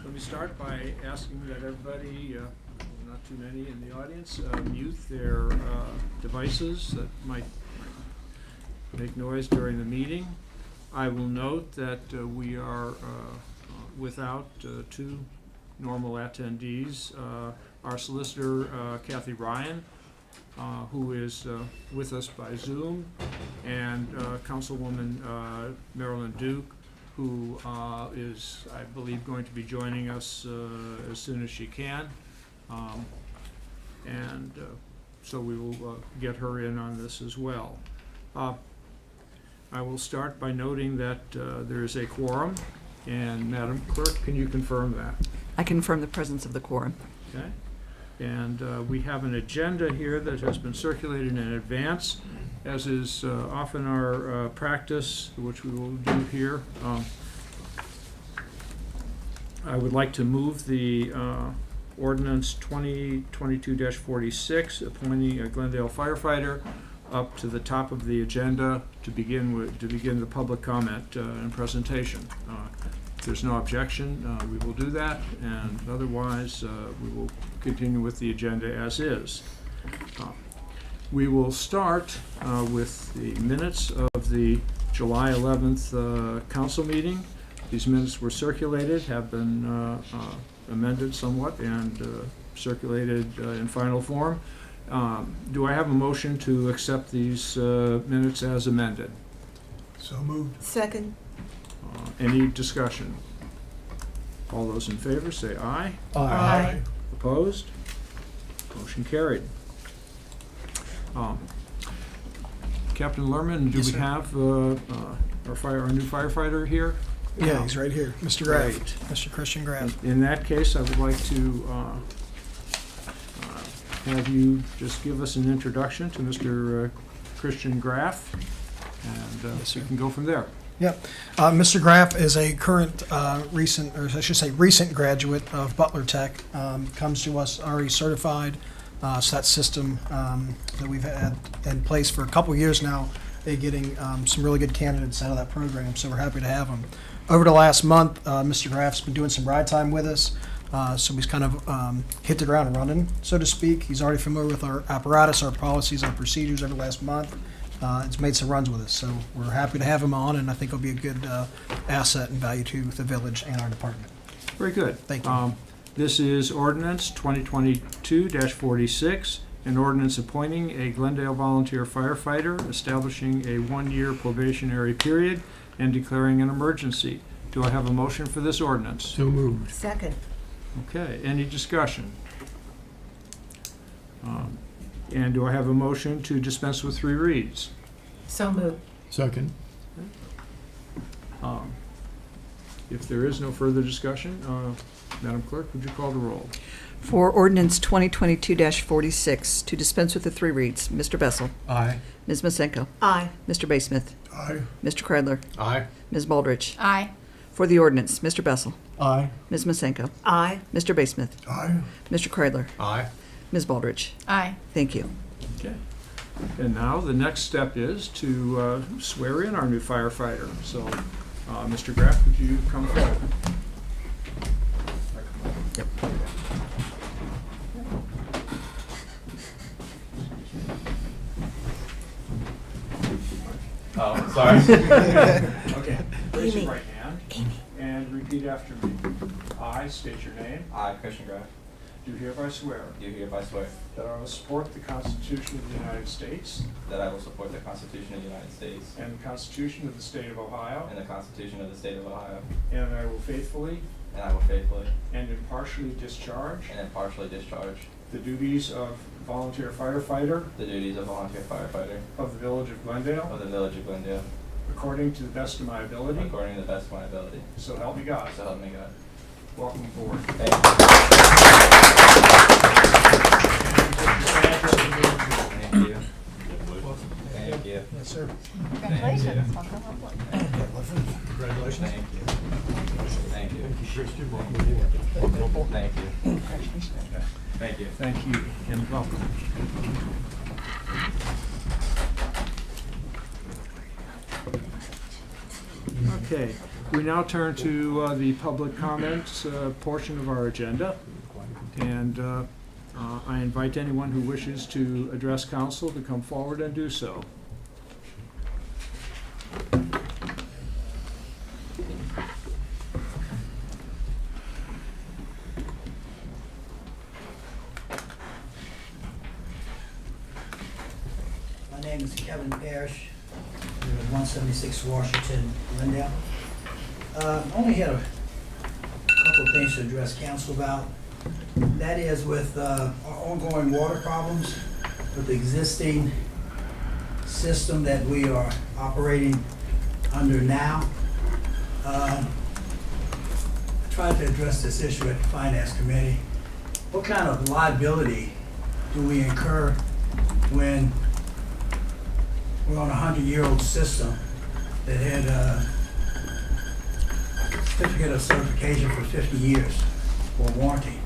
Let me start by asking that everybody, not too many in the audience, mute their devices that might make noise during the meeting. I will note that we are without two normal attendees. Our solicitor, Kathy Ryan, who is with us by Zoom, and Councilwoman Marilyn Duke, who is, I believe, going to be joining us as soon as she can. So we will get her in on this as well. I will start by noting that there is a quorum, and Madam Clerk, can you confirm that? I confirm the presence of the quorum. Okay. And we have an agenda here that has been circulated in advance, as is often our practice, which we will do here. I would like to move the ordinance 2022-46, appointing a Glendale firefighter, up to the top of the agenda to begin the public comment and presentation. If there's no objection, we will do that, and otherwise we will continue with the agenda as is. We will start with the minutes of the July 11th council meeting. These minutes were circulated, have been amended somewhat, and circulated in final form. Do I have a motion to accept these minutes as amended? So moved. Second. Any discussion? All those in favor say aye. Aye. Opposed? Motion carried. Captain Lerman, do Yes, we sir. have our new firefighter here? Yeah, he's right here, Mr. Graff, Great. Mr. Christian Graff. In that case, I would like to have you just give us an introduction to Mr. Christian Graff, and Yes, we sir. can go from there. Yep. Mr. Graff is a current, recent graduate of Butler Tech. Comes to us already certified. So that system that we've had in place for a couple of years now, they're getting some really good candidates out of that program. So we're happy to have him. Over the last month, Mr. Graff's been doing some ride time with us. So he's kind of hit the ground running, so to speak. He's already familiar with our apparatus, our policies, our procedures over the last month. It's made some runs with us, so we're happy to have him on, and I think he'll be a good asset and value to the village and our department. Very good. Thank you. This is ordinance 2022-46, an ordinance appointing a Glendale volunteer firefighter, establishing a one-year probationary period, and declaring an emergency. Do I have a motion for this ordinance? So moved. Second. Okay, any discussion? And do I have a motion to dispense with three reads? So moved. Second. If there is no further discussion, Madam Clerk, would you call the roll? For ordinance 2022-46, to dispense with the three reads, Mr. Bessel, Aye. Ms. Masenko, Aye. Mr. Basemith, Aye. Mr. Kreidler, Aye. Ms. Baldridge. Aye. For the ordinance, Mr. Bessel, Aye. Ms. Masenko, Aye. Mr. Basemith, Aye. Mr. Kreidler, Aye. Ms. Baldridge. Aye. Thank you. Okay. And now the next step is to swear in our new firefighter. So, Mr. Graff, would you come forward? Yep. Oh, sorry. Okay. Raise Amy. your right hand and repeat after me. I state your name. I, Christian Graff, Do hereby swear do hereby swear that I will support the Constitution of the United States that I will support the Constitution of the United States and the Constitution of the State of Ohio, and the Constitution of the State of Ohio, and I will faithfully and I will faithfully and impartially discharge and impartially discharge the duties of volunteer firefighter the duties of volunteer firefighter of the Village of Glendale of the Village of Glendale according to the best of my ability. according to the best of my ability. So help me God. So help me God. Welcome aboard. Thank you. Thank you. Thank you. Yes, sir. Congratulations. Congratulations. Thank you. Thank you. Thank you. Thank you. Thank you and welcome. Okay, we now turn to the public comments portion of our agenda. And I invite anyone who wishes to address council to come forward and do so. My name is Kevin Parrish, I live at 176 Washington, Glendale. Only had a couple of things to address council about. That is with our ongoing water problems with the existing system that we are operating under now. I tried to address this issue at the Finance Committee. What kind of liability do we incur when we're on a 100-year-old system that had a certificate of certification for 50 years for warranty?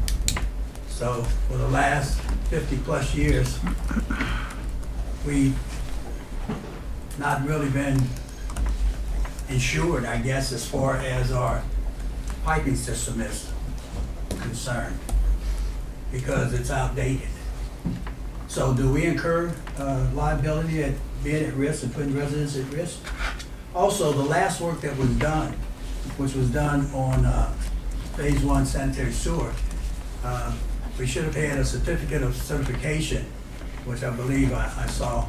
So for the last 50-plus years, we've not really been insured, I guess, as far as our piping system is concerned, because it's outdated. So do we incur liability at being at risk and putting residents at risk? Also, the last work that was done, which was done on Phase 1 sanitary sewer, we should have had a certificate of certification, which I believe I saw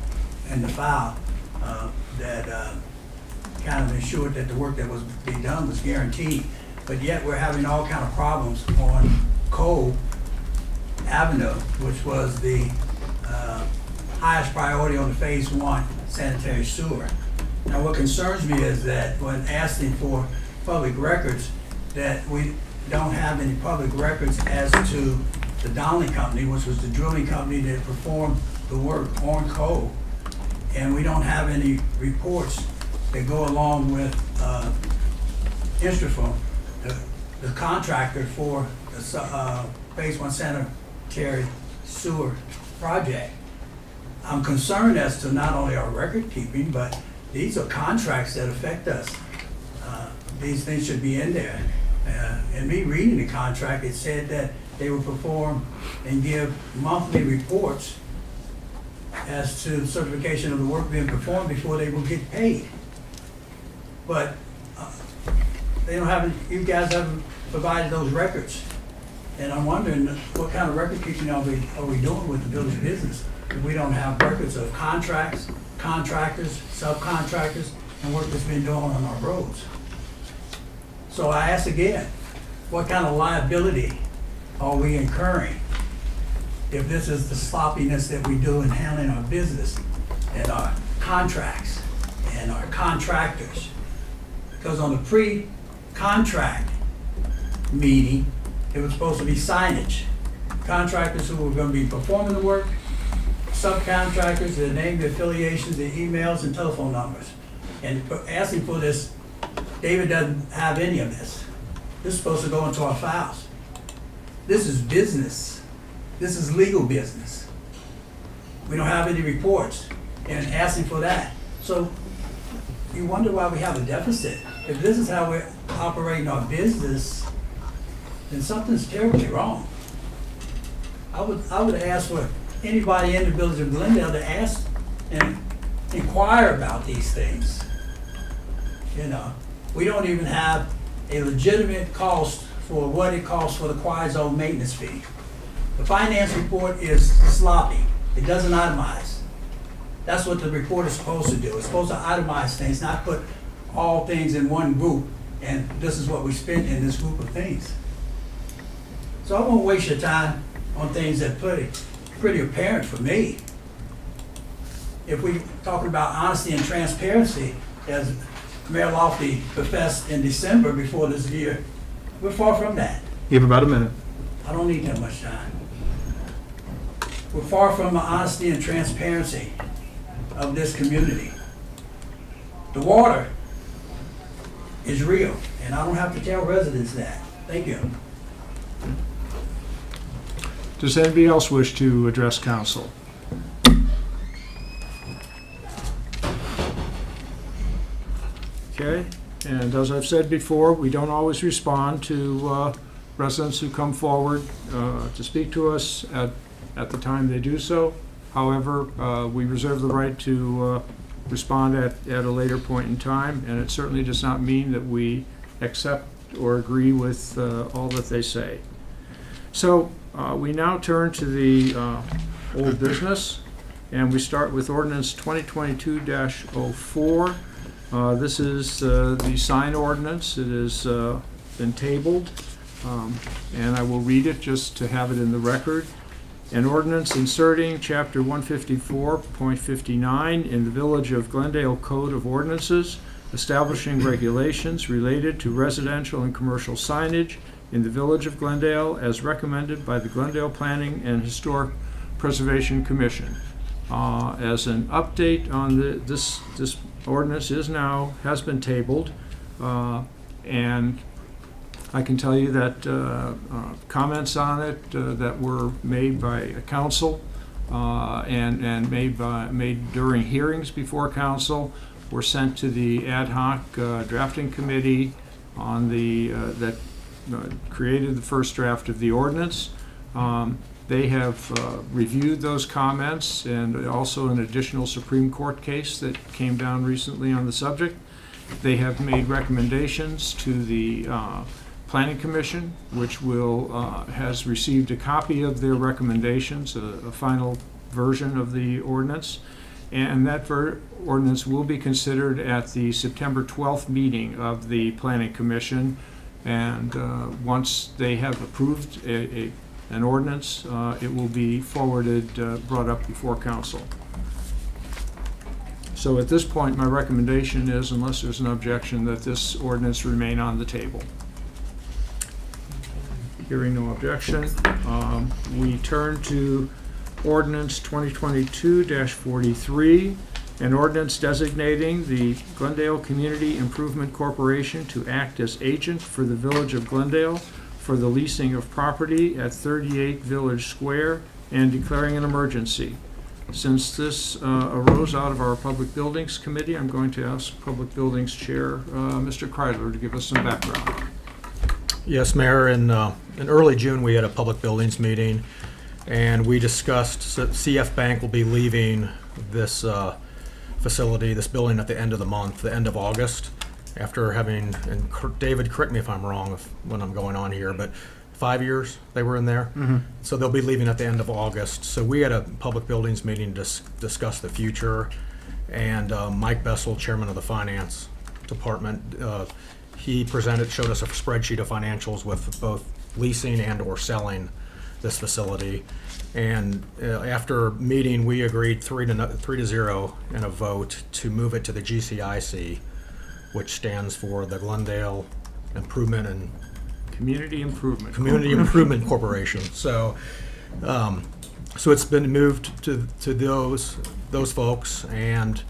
in the file, that kind of ensured that the work that was being done was guaranteed. But yet we're having all kind of problems on Cole Avenue, which was the highest priority on the Phase 1 sanitary sewer. Now, what concerns me is that when asking for public records, that we don't have any public records as to the Donnelly Company, which was the drilling company that performed the work on Cole. And we don't have any reports that go along with Instrafilm, the contractor for the Phase 1 sanitary sewer project. I'm concerned as to not only our record keeping, but these are contracts that affect us. These things should be in there. And me reading the contract, it said that they will perform and give monthly reports as to certification of the work being performed before they will get paid. But they don't have, you guys haven't provided those records. And I'm wondering what kind of record keeping are we doing with the village business if we don't have records of contracts, contractors, subcontractors, and work that's been done on our roads. So I ask again, what kind of liability are we incurring if this is the sloppiness that we do in handling our business and our contracts and our contractors? Because on the pre-contract meeting, it was supposed to be signage. Contractors who were going to be performing the work, subcontractors, their name, their affiliations, their emails, and telephone numbers. And asking for this, David doesn't have any of this. This is supposed to go into our files. This is business. This is legal business. We don't have any reports and asking for that. So you wonder why we have a deficit. If this is how we're operating our business, then something's terribly wrong. I would ask for anybody in the village of Glendale to ask and inquire about these things. You know, we don't even have a legitimate cost for what it costs for the quasi-zone maintenance fee. The finance report is sloppy. It doesn't itemize. That's what the report is supposed to do. It's supposed to itemize things, not put all things in one group, and this is what we spent in this group of things. So I won't waste your time on things that are pretty apparent for me. If we're talking about honesty and transparency, as Mayor Lofty professed in December before this year, we're far from that. You have about a minute. I don't need that much time. We're far from the honesty and transparency of this community. The water is real, and I don't have to tell residents that. Thank you. Does anybody else wish to address council? Okay, And as I've said before, we don't always respond to residents who come forward to speak to us at the time they do so. However, we reserve the right to respond at a later point in time, and it certainly does not mean that we accept or agree with all that they say. So we now turn to the old business, and we start with ordinance 2022-04. This is the sign ordinance. It has been tabled, and I will read it just to have it in the record. An ordinance inserting Chapter 154.59 in the Village of Glendale Code of Ordinances, establishing regulations related to residential and commercial signage in the Village of Glendale as recommended by the Glendale Planning and Historic Preservation Commission. As an update on this ordinance has been tabled, and I can tell you that comments on it that were made by council and made during hearings before council were sent to the ad hoc drafting committee on that created the first draft of the ordinance. They have reviewed those comments, and also an additional Supreme Court case that came down recently on the subject. They have made recommendations to the Planning Commission, which has received a copy of their recommendations, a final version of the ordinance, and that ordinance will be considered at the September 12th meeting of the Planning Commission. And once they have approved an ordinance, it will be forwarded, brought up before council. So at this point, my recommendation is, unless there's an objection, that this ordinance remain on the table. Hearing no objection, we turn to ordinance 2022-43, an ordinance designating the Glendale Community Improvement Corporation to act as agent for the Village of Glendale for the leasing of property at 38 Village Square and declaring an emergency. Since this arose out of our Public Buildings Committee, I'm going to ask Public Buildings Chair, Mr. Kreidler, to give us some background. Yes, Mayor. In early June, we had a public buildings meeting, and we discussed CF Bank will be leaving this facility, this building, at the end of the month, the end of August, after having, and David, correct me if I'm wrong when I'm going on here, but 5 years they were in there. Mm-hmm. So they'll be leaving at the end of August. So we had a public buildings meeting to discuss the future, and Mike Bessel, chairman of the finance department, he showed us a spreadsheet of financials with both leasing and or selling this facility. And after meeting, we agreed 3-0 in a vote to move it to the GCIC, which stands for the Glendale Improvement and Community Improvement Corporation. So, so it's been moved to those folks, and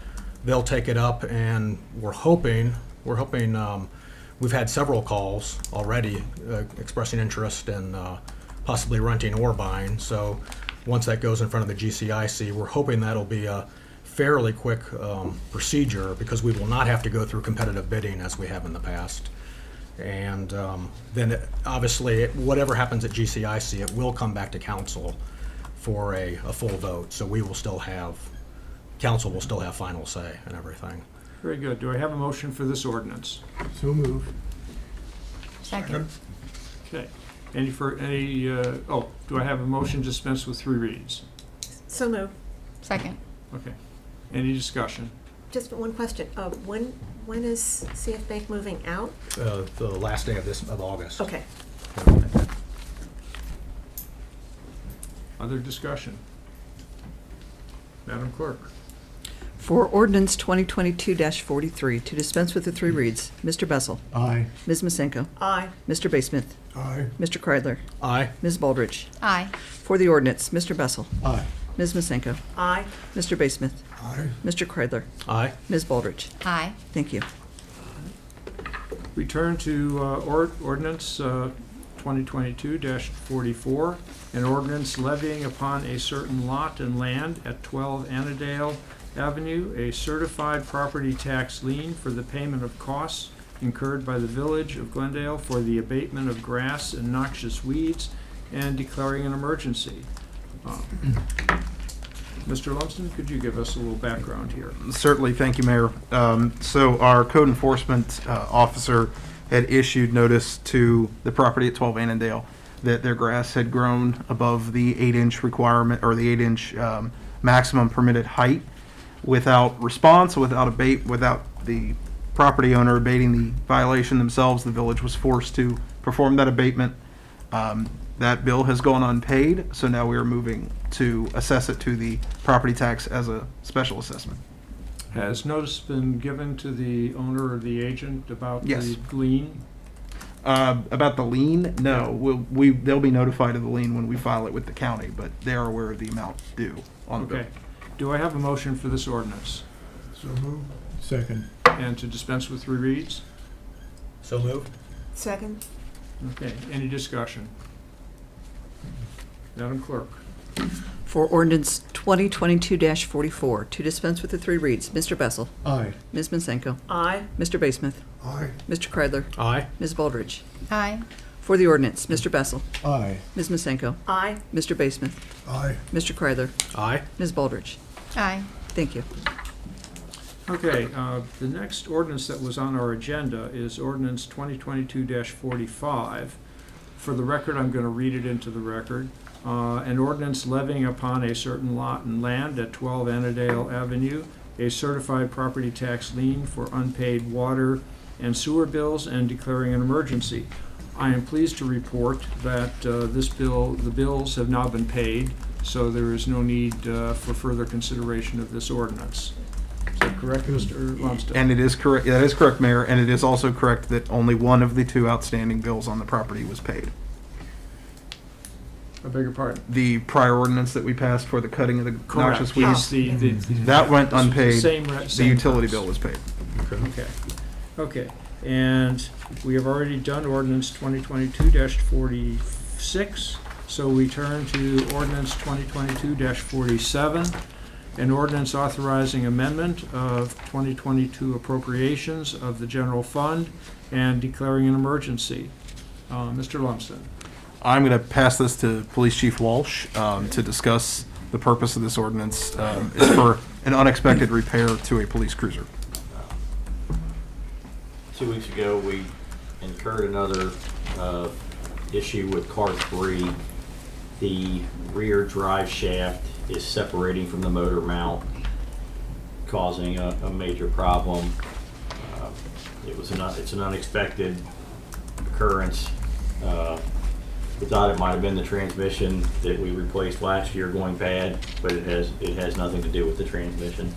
they'll take it up. And we're hoping. We've had several calls already expressing interest in possibly renting or buying. So once that goes in front of the GCIC, we're hoping that'll be a fairly quick procedure, because we will not have to go through competitive bidding as we have in the past. And then obviously, whatever happens at GCIC, it will come back to council for a full vote. So council will still have final say and everything. Very good. Do I have a motion for this ordinance? So moved. Second. Okay. Do I have a motion to dispense with 3 reads? So moved. Second. Okay. Any discussion? Just one question. When is CF Bank moving out? The last day of August. Okay. Other discussion? Madam Clerk? For ordinance 2022-43, to dispense with the 3 reads, Mr. Bessel, Aye. Ms. Masenko, Aye. Mr. Basemith, Aye. Mr. Kreidler, Aye. Ms. Baldridge. Aye. For the ordinance, Mr. Bessel, Aye. Ms. Masenko, Aye. Mr. Basemith, Aye. Mr. Kreidler, Aye. Ms. Baldridge. Aye. Thank you. We turn to ordinance 2022-44, an ordinance levying upon a certain lot and land at 12 Annandale Avenue a certified property tax lien for the payment of costs incurred by the Village of Glendale for the abatement of grass and noxious weeds and declaring an emergency. Mr. Lumsden, could you give us a little background here? Certainly, thank you, Mayor. So our code enforcement officer had issued notice to the property at 12 Annandale that their grass had grown above the 8-inch requirement, or the 8-inch maximum permitted height. Without response, without the property owner abating the violation themselves, the village was forced to perform that abatement. That bill has gone unpaid, so now we are moving to assess it to the property tax as a special assessment. Has notice been given to the owner or the agent about Yes. the lien? About the lien, no. They'll be notified of the lien when we file it with the county, but they are aware of the amount due on the bill. Okay. Do I have a motion for this ordinance? So moved. Second. And to dispense with 3 reads? So moved. Second? Okay, any discussion? Madam Clerk? For ordinance 2022-44, to dispense with the 3 reads, Mr. Bessel, Aye. Ms. Masenko, Aye. Mr. Basemith, Aye. Mr. Kreidler, Aye. Ms. Baldridge. Aye. For the ordinance, Mr. Bessel, Aye. Ms. Masenko, Aye. Mr. Basemith, Aye. Mr. Kreidler, Aye. Ms. Baldridge. Aye. Thank you. Okay, the next ordinance that was on our agenda is ordinance 2022-45. For the record, I'm going to read it into the record. An ordinance levying upon a certain lot and land at 12 Annandale Avenue a certified property tax lien for unpaid water and sewer bills and declaring an emergency. I am pleased to report that the bills have now been paid, so there is no need for further consideration of this ordinance. Is that correct, Mr. Lumsden? And it is correct, that is correct, Mayor, and it is also correct that only one of the 2 outstanding bills on the property was paid. I beg your pardon? The prior ordinance that we passed for the cutting of the noxious Correct. weeds, Yes, that went unpaid. Same The utility bill was paid. Okay, okay. And we have already done ordinance 2022-46, so we turn to ordinance 2022-47, an ordinance authorizing amendment of 2022 appropriations of the general fund and declaring an emergency. Mr. Lumsden. I'm going to pass this to Police Chief Walsh to discuss the purpose of this ordinance. It's for an unexpected repair to a police cruiser. 2 weeks ago, we incurred another issue with car 3. The rear drive shaft is separating from the motor mount, causing a major problem. It's an unexpected occurrence. We thought it might have been the transmission that we replaced last year going bad, but it has nothing to do with the transmission.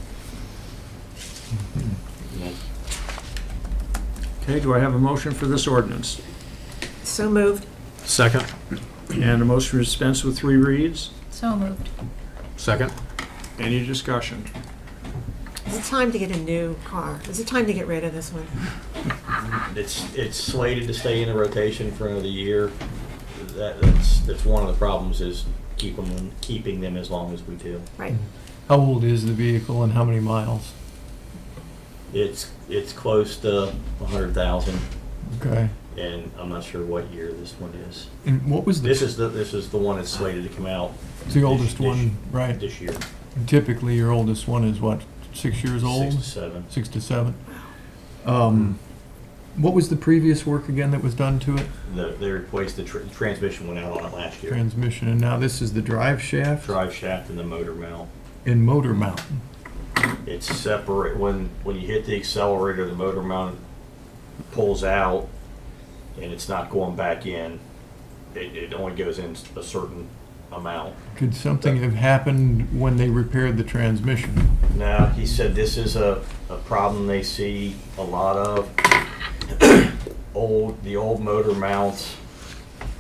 Yeah. Okay, do I have a motion for this ordinance? So moved. Second. And a motion to dispense with 3 reads? So moved. Second. Any discussion? Is it time to get a new car? Is it time to get rid of this one? It's slated to stay in the rotation for another year. That's one of the problems, is keeping them as long as we do. Right. How old is the vehicle and how many miles? It's close to 100,000, Okay. and I'm not sure what year this one is. And what was This is the one that's slated to come out the oldest this- one, right? this year. Typically, your oldest one is what, 6 years old? 6 to 7. 6 to 7. What was the previous work again that was done to it? They replaced the transmission, went out on it last year. Transmission, and now this is the drive shaft Drive shaft and the motor mount. and motor mount. It's separate. When you hit the accelerator, the motor mount pulls out, and it's not going back in. It only goes in a certain amount. Could something have happened when they repaired the transmission? Now, he said this is a problem they see a lot of. The old motor mounts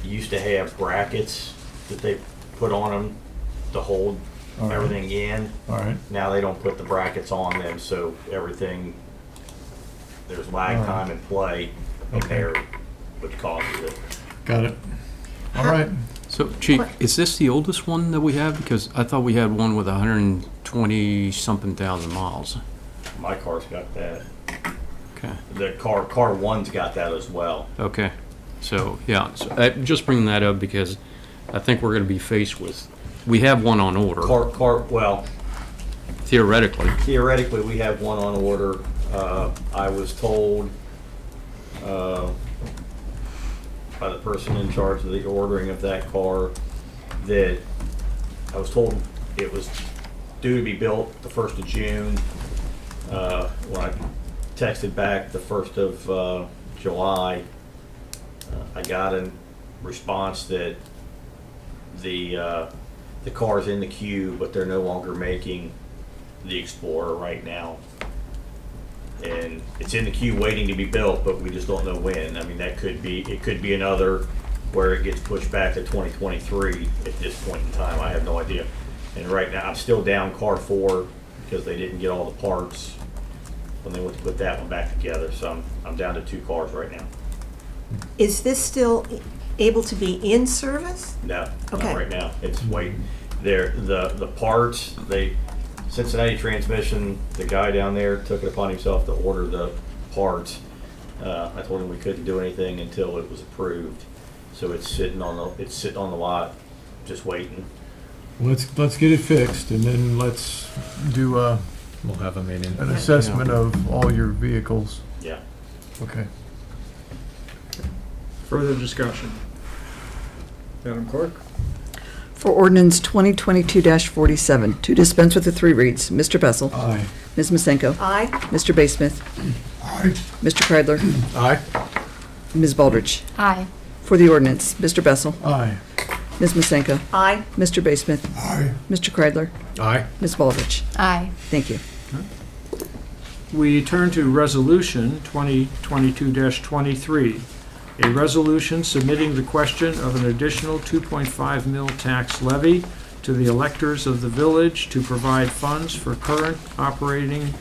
used to have brackets that they put on them to hold All right. everything in. All right. Now they don't put the brackets on them, so there's lag All right. time and play in Okay. there, which causes it. Got it. All right. So, Chief, is this the oldest one that we have? Because I thought we had one with 120-something thousand miles. My car's got that. Okay. The car one's got that as well. Okay. So, yeah, so just bringing that up because I think we're going to be faced with, we have one on order, Well, theoretically. we have one on order. I was told by the person in charge of the ordering of that car that I was told it was due to be built the 1st of June. When I texted back the 1st of July, I got a response that the car's in the queue, but they're no longer making the Explorer right now. And it's in the queue waiting to be built, but we just don't know when. I mean, it could be another where it gets pushed back to 2023 at this point in time. I have no idea. And right now, I'm still down car 4 because they didn't get all the parts when they went to put that one back together. So I'm down to 2 cars right now. Is this still able to be in service? No, Okay. not right now. It's waiting. The parts, Cincinnati Transmission, the guy down there took it upon himself to order the parts. I told him we couldn't do anything until it was approved. So it's sitting on the lot, just waiting. Let's get it fixed, and then let's do We'll have a meeting. an assessment of all your vehicles. Yeah. Okay. Further discussion? Madam Clerk? For ordinance 2022-47, to dispense with the 3 reads, Mr. Bessel. Aye. Ms. Masenko. Aye. Mr. Basemith. Aye. Mr. Kreidler. Aye. Ms. Baldridge. Aye. For the ordinance, Mr. Bessel. Aye. Ms. Masenko. Aye. Mr. Basemith. Aye. Mr. Kreidler. Aye. Ms. Baldridge. Aye. Thank you. We turn to Resolution 2022-23, a resolution submitting the question of an additional 2.5 mil tax levy to the electors of the village to provide funds for current operating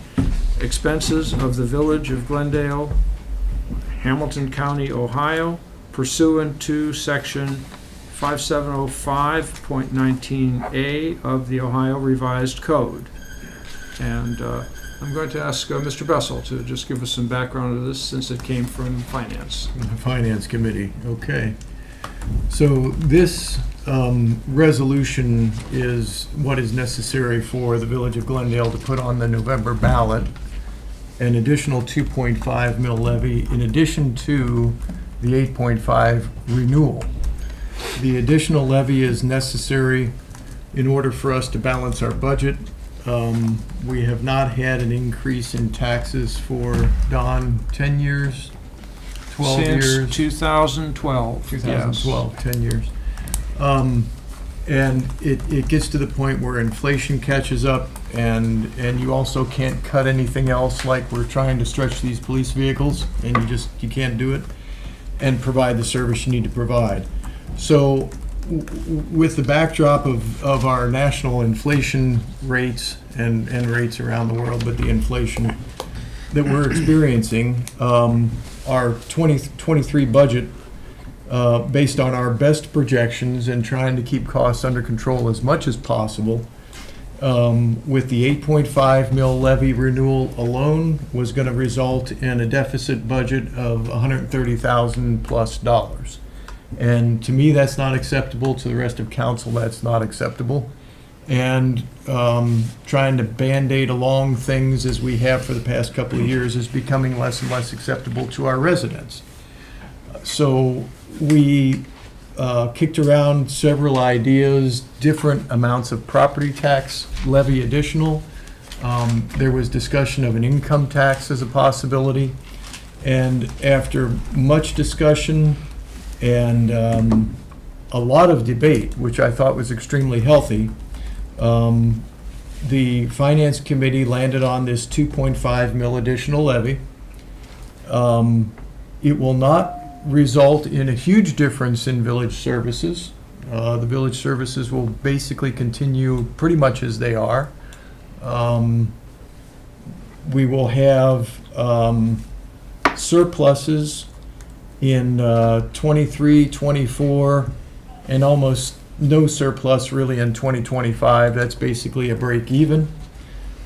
expenses of the village of Glendale, Hamilton County, Ohio, pursuant to Section 5705.19A of the Ohio Revised Code. And I'm going to ask Mr. Bessel to just give us some background of this since it came from Finance. The Finance Committee, okay. So this resolution is what is necessary for the Village of Glendale to put on the November ballot an additional 2.5 mil levy in addition to the 8.5 renewal. The additional levy is necessary in order for us to balance our budget. We have not had an increase in taxes for, Don, 10 years, 12 years? Since 2012. 2012, 10 years. And it gets to the point where inflation catches up and you also can't cut anything else, like we're trying to stretch these police vehicles and you can't do it and provide the service you need to provide. So with the backdrop of our national inflation rates and rates around the world, but the inflation that we're experiencing, our 2023 budget, based on our best projections and trying to keep costs under control as much as possible, with the 8.5 mil levy renewal alone, was going to result in a deficit budget of $130,000 plus. And to me, that's not acceptable. To the rest of council, that's not acceptable. And trying to Band-Aid along things as we have for the past couple of years is becoming less and less acceptable to our residents. So we kicked around several ideas, different amounts of property tax levy additional. There was discussion of an income tax as a possibility. And after much discussion and a lot of debate, which I thought was extremely healthy, the Finance Committee landed on this 2.5 mil additional levy. It will not result in a huge difference in village services. The village services will basically continue pretty much as they are. We will have surpluses in 23, 24, and almost no surplus really in 2025. That's basically a break even.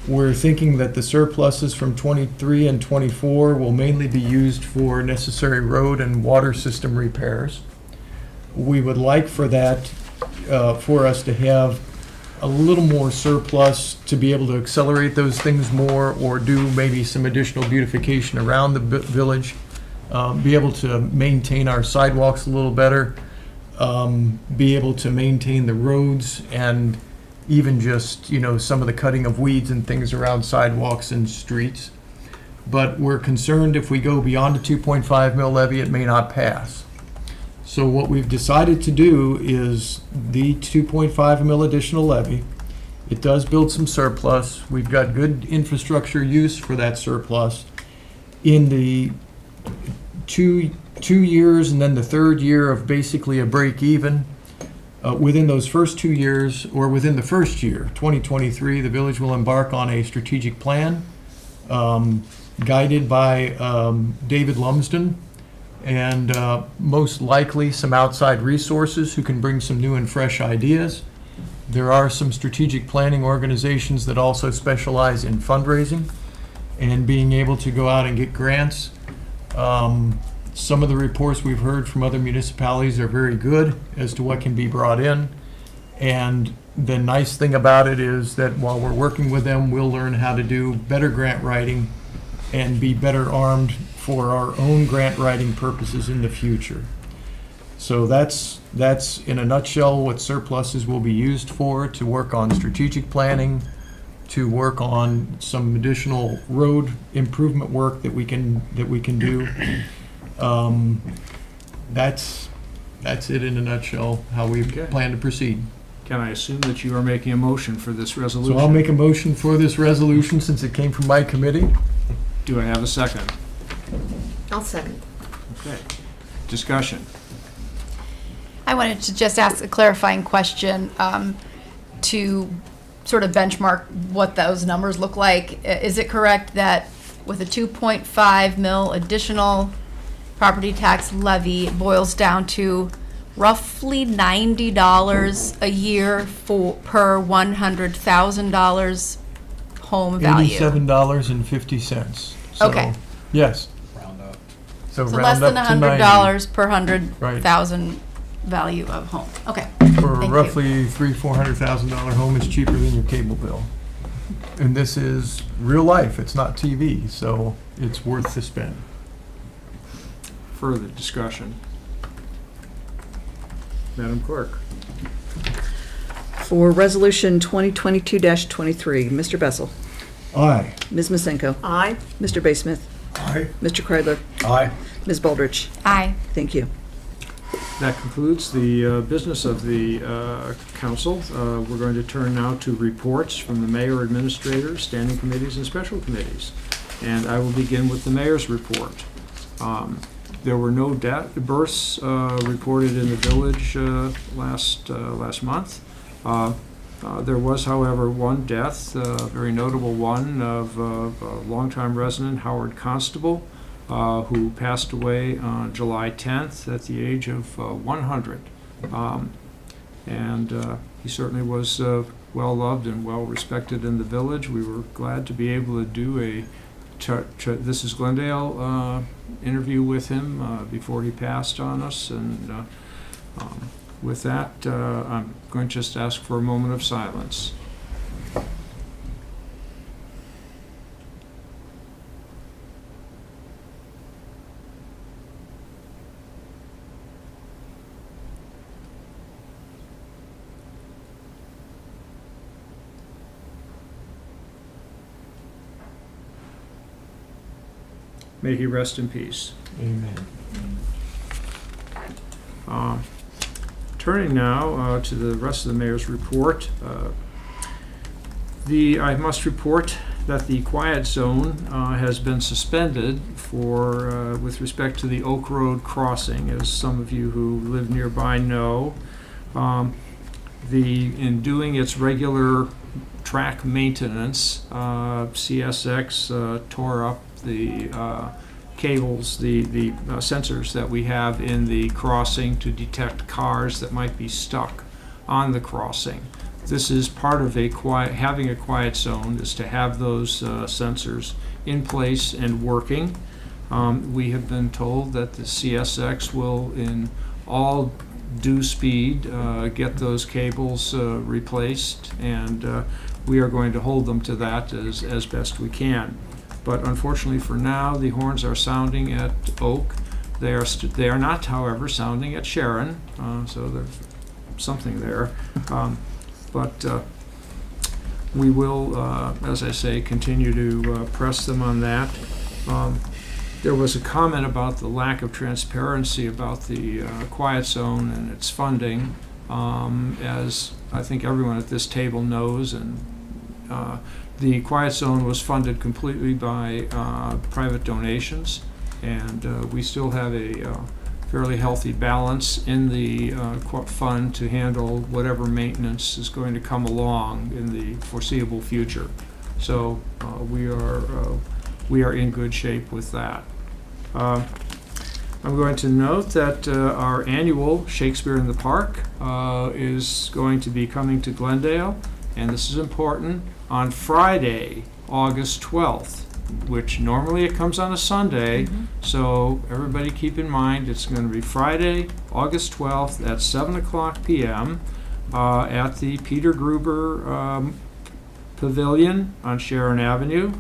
We're thinking that the surpluses from 23 and 24 will mainly be used for necessary road and water system repairs. We would like for that, for us to have a little more surplus to be able to accelerate those things more, or do maybe some additional beautification around the village, be able to maintain our sidewalks a little better, be able to maintain the roads, and even just, some of the cutting of weeds and things around sidewalks and streets. But we're concerned if we go beyond the 2.5 mil levy, it may not pass. So what we've decided to do is the 2.5 mil additional levy. It does build some surplus. We've got good infrastructure use for that surplus. In the two years and then the third year of basically a break even, within those first 2 years, or within the first year, 2023, the village will embark on a strategic plan guided by David Lumsden, and most likely some outside resources who can bring some new and fresh ideas. There are some strategic planning organizations that also specialize in fundraising and being able to go out and get grants. Some of the reports we've heard from other municipalities are very good as to what can be brought in. And the nice thing about it is that while we're working with them, we'll learn how to do better grant writing and be better armed for our own grant writing purposes in the future. So that's in a nutshell what surpluses will be used for: to work on strategic planning, to work on some additional road improvement work that we can do. That's it in a nutshell, how we plan to proceed. Can I assume that you are making a motion for this resolution? So I'll make a motion for this resolution since it came from my committee. Do I have a second? I'll second. Okay. Discussion. I wanted to just ask a clarifying question to sort of benchmark what those numbers look like. Is it correct that with a 2.5 mil additional property tax levy, it boils down to roughly $90 a year per $100,000 home value? $87.50. Okay. Yes. Round up. So So round less than up to 90 $100 per 100,000 value of home. Okay. For Thank you. roughly $400,000 home is cheaper than your cable bill. And this is real life, it's not TV, so it's worth the spend. Further discussion. Madam Clerk. For Resolution 2022-23, Mr. Bessel, Aye. Ms. Masenko, Aye. Mr. Basemuth, Aye. Mr. Kreidler, Aye. Ms. Baldridge. Aye. Thank you. That concludes the business of the council. We're going to turn now to reports from the mayor, administrators, standing committees, and special committees. And I will begin with the mayor's report. There were no births reported in the village last month. There was, however, one death, a very notable one, of a longtime resident, Howard Constable, who passed away on July 10th at the age of 100. He certainly was well loved and well respected in the village. We were glad to be able to do a This is Glendale interview with him before he passed on us. And with that, I'm going to just ask for a moment of silence. May he rest in peace. Amen. Turning now to the rest of the mayor's report. I must report that the quiet zone has been suspended with respect to the Oak Road crossing, as some of you who live nearby know. In doing its regular track maintenance, CSX tore up the cables, the sensors that we have in the crossing to detect cars that might be stuck on the crossing. this is part of having a quiet zone, is to have those sensors in place and working. We have been told that the CSX will, in all due speed, get those cables replaced, and we are going to hold them to that as best we can. But unfortunately for now, the horns are sounding at Oak. They are not, however, sounding at Sharon, so there's something there. But we will, as I say, continue to press them on that. There was a comment about the lack of transparency about the quiet zone and its funding, as I think everyone at this table knows, and the quiet zone was funded completely by private donations, and we still have a fairly healthy balance in the fund to handle whatever maintenance is going to come along in the foreseeable future. So we are in good shape with that. I'm going to note that our annual Shakespeare in the Park is going to be coming to Glendale, and this is important, on Friday, August 12th, which normally it comes on a Sunday, so everybody keep in mind it's going to be Friday, August 12th at 7:00 p.m. At the Peter Gruber Pavilion on Sharon Avenue.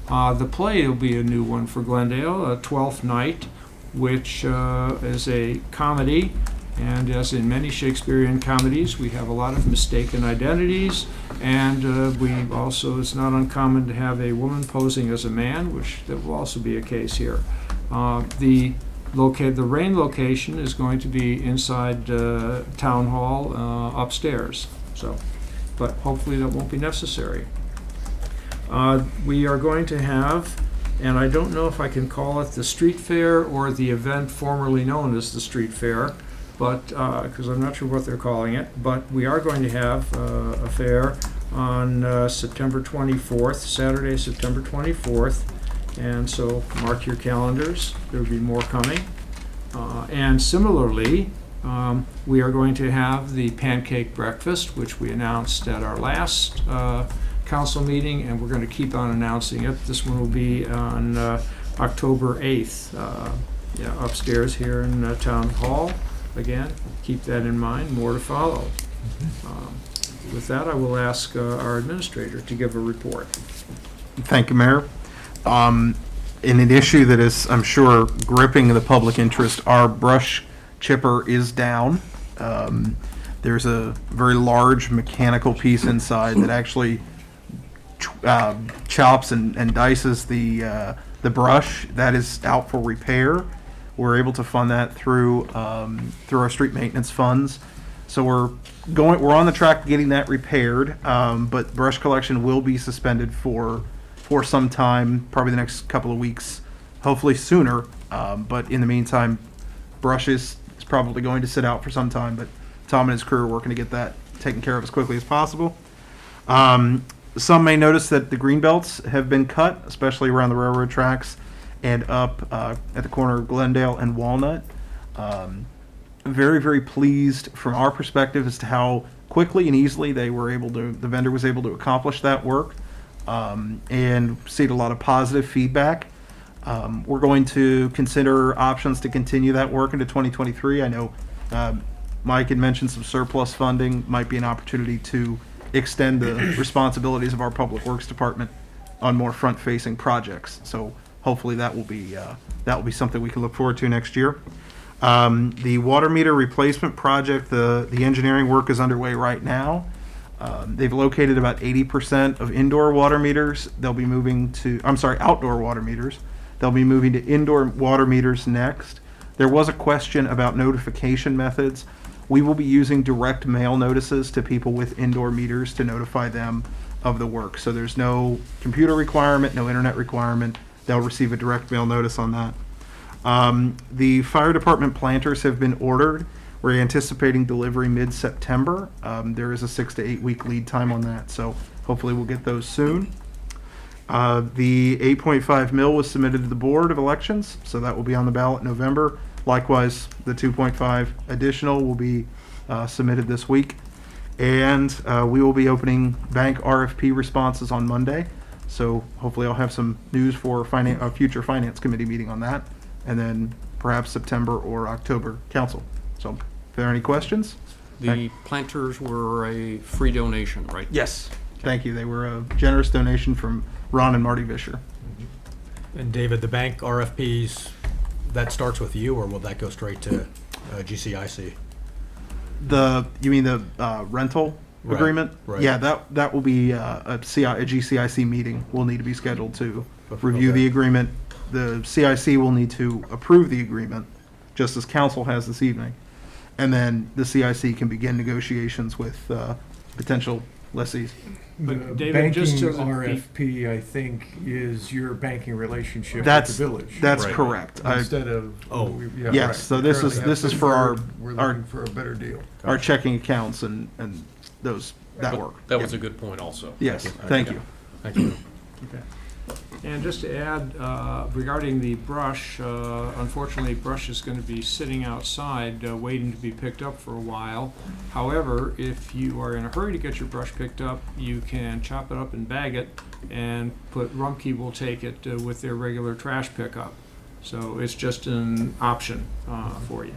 The play will be a new one for Glendale, Twelfth Night, which is a comedy, and as in many Shakespearean comedies, we have a lot of mistaken identities, and we also, it's not uncommon to have a woman posing as a man, which that will also be a case here. The rain location is going to be inside Town Hall upstairs, so, but hopefully that won't be necessary. We are going to have, and I don't know if I can call it the street fair or the event formerly known as the street fair, but because I'm not sure what they're calling it, but we are going to have a fair on September 24th, Saturday, September 24th, and so mark your calendars. There will be more coming. And similarly, we are going to have the pancake breakfast, which we announced at our last council meeting, and we're going to keep on announcing it. This one will be on October 8th, upstairs here in Town Hall. Again, keep that in mind, more to follow. With that, I will ask our administrator to give a report. Thank you, Mayor. In an issue that is, I'm sure, gripping the public interest, our brush chipper is down. There's a very large mechanical piece inside that actually chops and dices the brush. That is out for repair. We're able to fund that through our street maintenance funds. So we're on the track to getting that repaired, but brush collection will be suspended for some time, probably the next couple of weeks, hopefully sooner. But in the meantime, brush is probably going to sit out for some time, but Tom and his crew are working to get that taken care of as quickly as possible. Some may notice that the green belts have been cut, especially around the railroad tracks and up at the corner of Glendale and Walnut. Very, very pleased from our perspective as to how quickly and easily the vendor was able to accomplish that work, and received a lot of positive feedback. We're going to consider options to continue that work into 2023. I know Mike had mentioned some surplus funding might be an opportunity to extend the responsibilities of our Public Works Department on more front-facing projects. So hopefully that will be something we can look forward to next year. The water meter replacement project, the engineering work is underway right now. They've located about 80% of indoor water meters. They'll be moving to, outdoor water meters. They'll be moving to indoor water meters next. There was a question about notification methods. We will be using direct mail notices to people with indoor meters to notify them of the work. So there's no computer requirement, no internet requirement. They'll receive a direct mail notice on that. The fire department planters have been ordered. We're anticipating delivery mid-September. There is a 6 to 8 week lead time on that, so hopefully we'll get those soon. The 8.5 mil was submitted to the Board of Elections, so that will be on the ballot in November. Likewise, the 2.5 additional will be submitted this week. And we will be opening bank RFP responses on Monday. So hopefully I'll have some news for a future finance committee meeting on that. And then perhaps September or October council. So if there are any questions? The planters were a free donation, right? Yes. Thank you. They were a generous donation from Ron and Marty Vischer. And David, the bank RFPs, that starts with you, or will that go straight to GCIC? You mean the rental Right, agreement? right. Yeah, that will be a GCIC meeting. Will need to be scheduled to Okay. review the agreement. The CIC will need to approve the agreement, just as council has this evening. And then the CIC can begin negotiations with potential lessees. But The David, just banking to be- RFP, I think, is your banking relationship with That's the village. that's Right. correct. Instead of. Oh. Yeah, Yes, right. so this is- Currently this have is for our- Third, We're our- looking for a better deal. Our checking accounts and those that But work. That was Yeah. a good point also. Yes. Thank you. Thank you. Okay. And just to add, regarding the brush, unfortunately, brush is going to be sitting outside, waiting to be picked up for a while. However, if you are in a hurry to get your brush picked up, you can chop it up and bag it, and Rumpke will take it with their regular trash pickup. So it's just an option for you.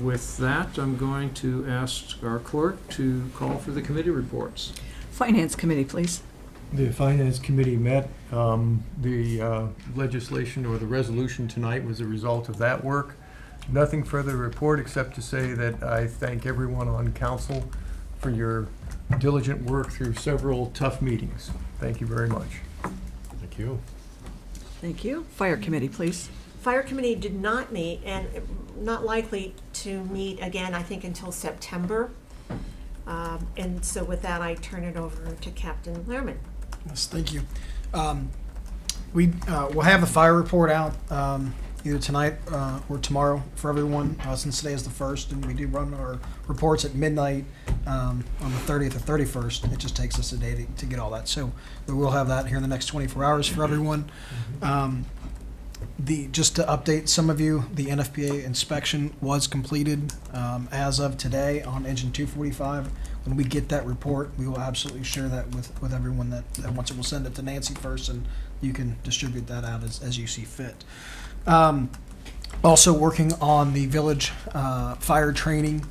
With that, I'm going to ask our clerk to call for the committee reports. Finance Committee, please. The Finance Committee met. The legislation or the resolution tonight was a result of that work. Nothing further to report except to say that I thank everyone on council for your diligent work through several tough meetings. Thank you very much. Thank you. Thank you. Fire Committee, please. Fire Committee did not meet and not likely to meet again, I think, until September. And so with that, I turn it over to Captain Lehrman. Yes, thank you. We'll have the fire report out either tonight or tomorrow for everyone, since today is the 1st, and we do run our reports at midnight on the 30th or 31st. It just takes us a day to get all that. So we will have that here in the next 24 hours for everyone. Just to update some of you, the NFPA inspection was completed as of today on engine 245. When we get that report, we will absolutely share that with everyone that wants it. We'll send it to Nancy first, and you can distribute that out as you see fit. Also working on the village fire training.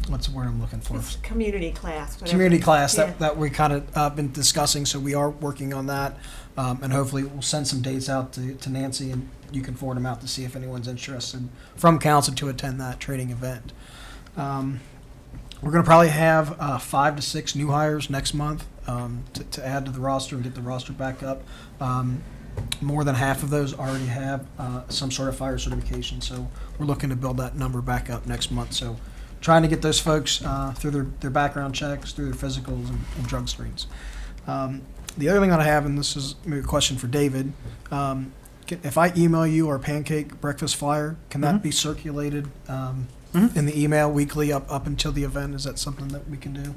What's the word I'm looking for? It's community class. whatever. Community class Yeah. that we kind of been discussing, so we are working on that. And hopefully we'll send some dates out to Nancy, and you can forward them out to see if anyone's interested from council to attend that training event. We're going to probably have 5 to 6 new hires next month to add to the roster and get the roster back up. More than half of those already have some sort of fire certification, so we're looking to build that number back up next month. So trying to get those folks through their background checks, through their physicals and drug screens. The other thing that I have, and this is maybe a question for David, if I email you our pancake breakfast flyer, can that be circulated in the email weekly up until the event? Is that something that we can do?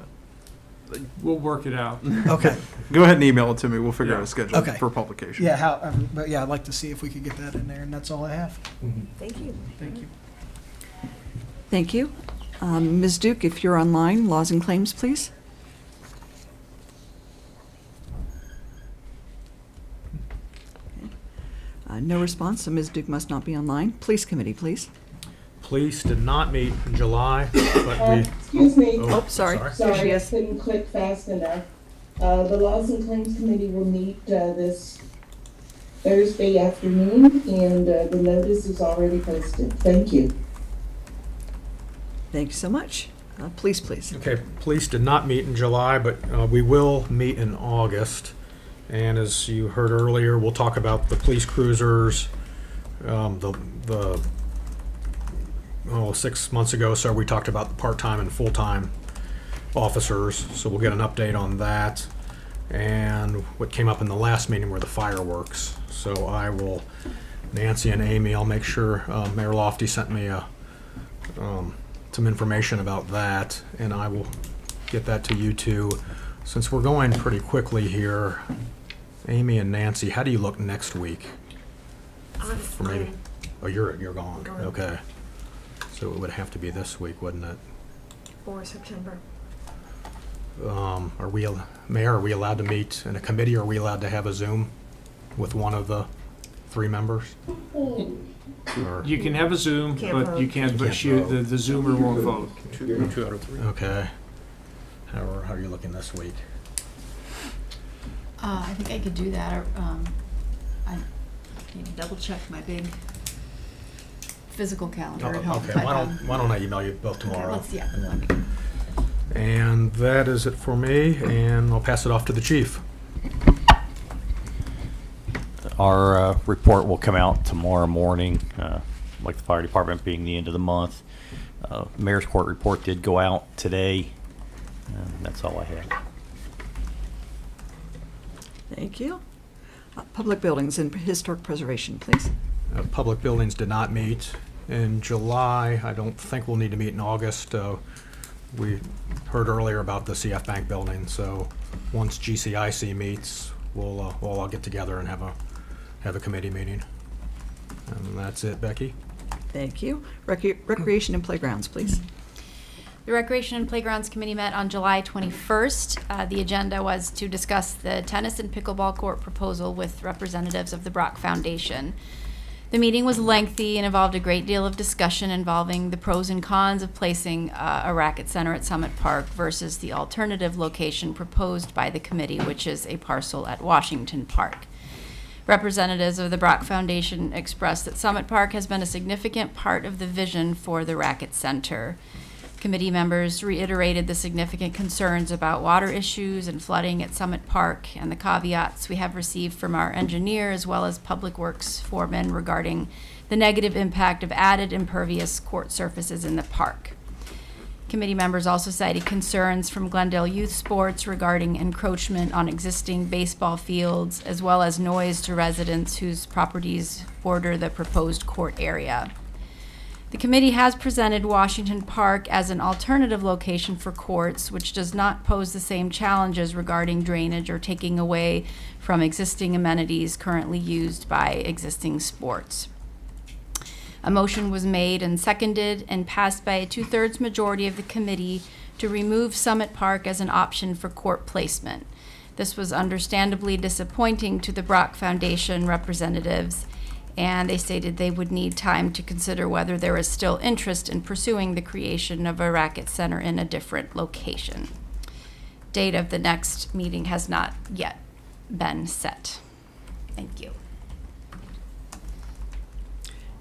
We'll work it out. Okay. Go ahead and email it to me. We'll figure out Yeah. a schedule Okay. for publication. Yeah, but yeah, I'd like to see if we could get that in there, and that's all I have. Thank you. Thank you. Thank you. Ms. Duke, if you're online, laws and claims, please. No response, so Ms. Duke must not be online. Police Committee, please. Police did not meet in July, but we. Excuse me. Oh, sorry. There she Sorry, I is. couldn't click fast enough. The Laws and Claims Committee will meet this Thursday afternoon, and the notice is already posted. Thank you. Thank you so much. Police, please. Okay, police did not meet in July, but we will meet in August. And as you heard earlier, we'll talk about the police cruisers. 6 months ago, so we talked about the part-time and full-time officers. So we'll get an update on that. And what came up in the last meeting were the fireworks. So I will, Nancy and Amy, I'll make sure Mayor Lofty sent me some information about that, and I will get that to you two. Since we're going pretty quickly here, Amy and Nancy, how do you look next week? For maybe, oh, you're gone. Gone. Okay. So it would have to be this week, wouldn't it? For September. Are we, Mayor, are we allowed to meet in a committee, or are we allowed to have a Zoom with one of the 3 members? Or- You can have a Zoom, Can't but vote. you can't, but the Zoomer won't vote. 2 out of 3. Okay. How are you looking this week? I think I could do that. I need to double check my big physical calendar at home. Okay, but, why don't I email you both okay, tomorrow? let's- yeah. And then- And that is it for me, and I'll pass it off to the chief. Our report will come out tomorrow morning, like the fire department being the end of the month. Mayor's court report did go out today, and that's all I have. Thank you. Public buildings and historic preservation, please. Public buildings did not meet in July. I don't think we'll need to meet in August. We heard earlier about the CF Bank building, so once GCIC meets, we'll all get together and have a committee meeting. And that's it, Becky. Thank you. Recreation and playgrounds, please. The Recreation and Playgrounds Committee met on July 21st. The agenda was to discuss the tennis and pickleball court proposal with representatives of the Brock Foundation. The meeting was lengthy and involved a great deal of discussion involving the pros and cons of placing a racket center at Summit Park versus the alternative location proposed by the committee, which is a parcel at Washington Park. Representatives of the Brock Foundation expressed that Summit Park has been a significant part of the vision for the racket center. Committee members reiterated the significant concerns about water issues and flooding at Summit Park and the caveats we have received from our engineer as well as public works foremen regarding the negative impact of added impervious court surfaces in the park. Committee members also cited concerns from Glendale Youth Sports regarding encroachment on existing baseball fields as well as noise to residents whose properties border the proposed court area. The committee has presented Washington Park as an alternative location for courts, which does not pose the same challenges regarding drainage or taking away from existing amenities currently used by existing sports. A motion was made and seconded and passed by a 2/3 majority of the committee to remove Summit Park as an option for court placement. This was understandably disappointing to the Brock Foundation representatives, and they stated they would need time to consider whether there is still interest in pursuing the creation of a racket center in a different location. Date of the next meeting has not yet been set. Thank you.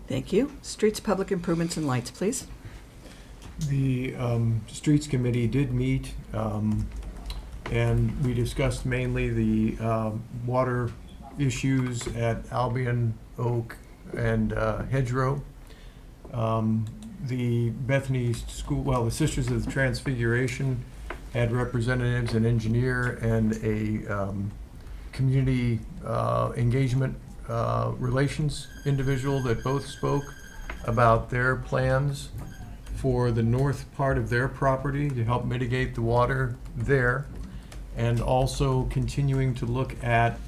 Thank you. Streets, public improvements, and lights, please. The Streets Committee did meet, and we discussed mainly the water issues at Albion, Oak, and Hedgerow. The Bethany School, well, the Sisters of the Transfiguration had representatives, an engineer, and a community engagement relations individual that both spoke about their plans for the north part of their property to help mitigate the water there, and also continuing to look at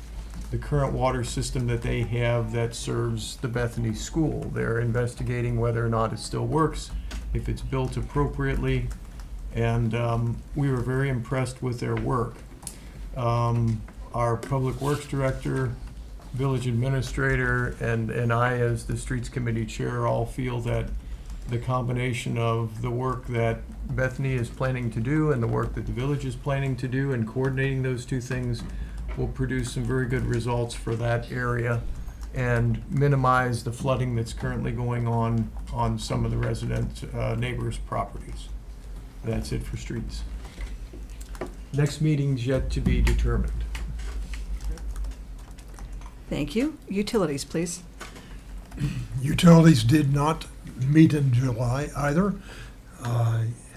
the current water system that they have that serves the Bethany School. They're investigating whether or not it still works, if it's built appropriately, and we were very impressed with their work. Our Public Works Director, Village Administrator, and I, as the Streets Committee Chair, all feel that the combination of the work that Bethany is planning to do and the work that the village is planning to do and coordinating those two things will produce some very good results for that area and minimize the flooding that's currently going on some of the resident neighbors' properties. That's it for streets. Next meeting's yet to be determined. Thank you. Utilities, please. Utilities did not meet in July either.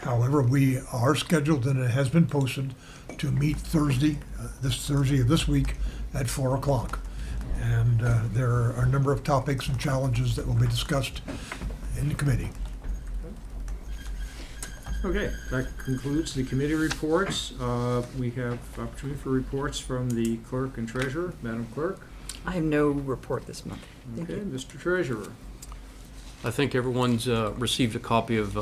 However, we are scheduled, and it has been posted, to meet Thursday, this Thursday of this week at 4 o'clock. And there are a number of topics and challenges that will be discussed in the committee. Okay, that concludes the committee reports. We have opportunity for reports from the clerk and treasurer. Madam Clerk? I have no report this month. Thank Okay, you. Mr. Treasurer. I think everyone's received a copy of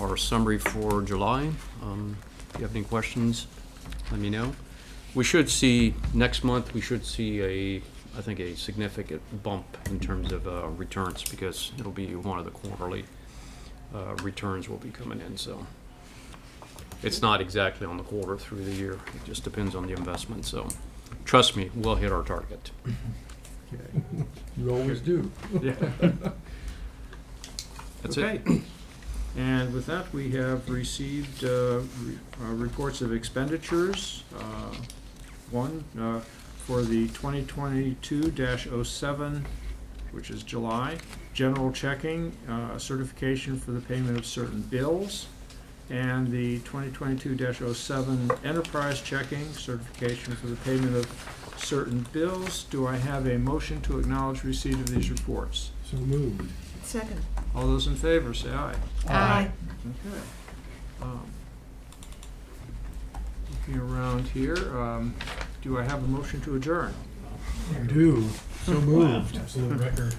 our summary for July. If you have any questions, let me know. We should see, next month, we should see I think a significant bump in terms of returns, because it'll be one of the quarterly returns will be coming in, so. It's not exactly on the quarter through the year. It just depends on the investment, so trust me, we'll hit our target. Okay. You always do. Yeah. That's Okay. it. And with that, we have received reports of expenditures. One for the 2022-07, which is July, general checking, certification for the payment of certain bills, and the 2022-07 enterprise checking, certification for the payment of certain bills. Do I have a motion to acknowledge receipt of these reports? So moved. Second. All those in favor, say aye. Aye. Okay. Looking around here, do I have a motion to adjourn? I do. So moved. For the record.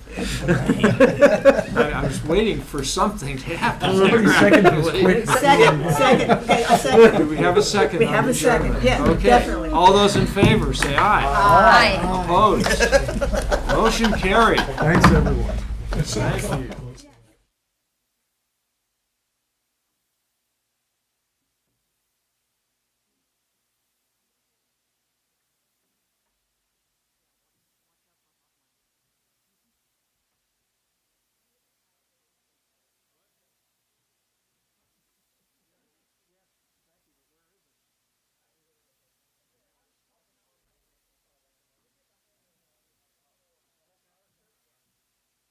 I was waiting for something to happen. Second is quick. Second, okay, a second. Do we have a second? We on have a second, adjournment? yeah, Okay. definitely. All those in favor, say aye. Aye. Opposed? Motion carried. Thanks, everyone. Thank you.